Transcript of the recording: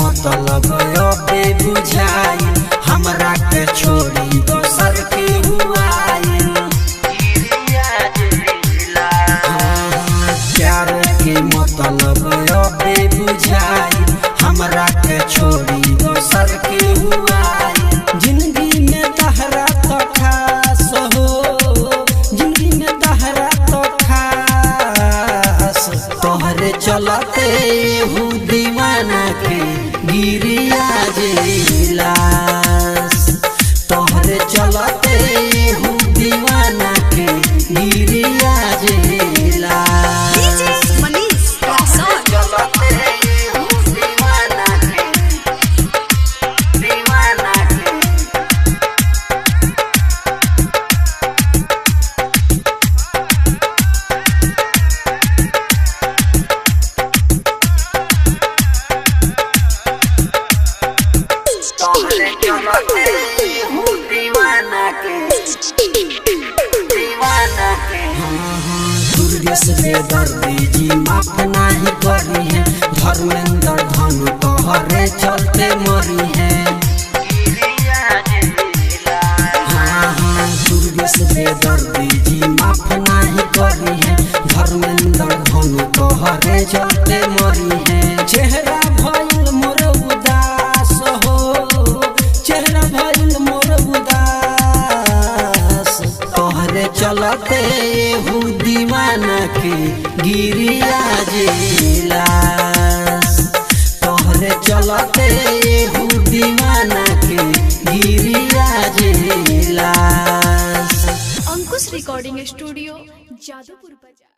मतलब अबे बुझाई हमरा के छोड़ी दोसर के हुआई। प्यार के मतलब अबे बुझाई हमरा के छोड़ी दोसर के हुआई। जिंदगी में तहरा तो खास हो, जिंदगी में तहरा तो खास, तोहरे चलते हूँ दीवाना के गिरिया जिलास। तोहरे चलते हूँ दीवाना के गिरिया जिलास। दुर्गेश बेदर्दी जी माफ नहीं करी है, धर्मेंद्र धनु तोहरे चलते मरी है। दुर्गेश बेदर्दी जी माफ नहीं करी है, धर्मेंद्र धनु तोहरे चलते मरी है। चेहरा भइल मोर उदास हो, चेहरा भइल मोर उदास, तोहरे चलते हूँ दीवाना के गिरिया जिलास। तोहरे चलते हूँ दीवाना के गिरिया जिलास। अंकुश रिकॉर्डिंग स्टूडियो, जादूपुर बाजार।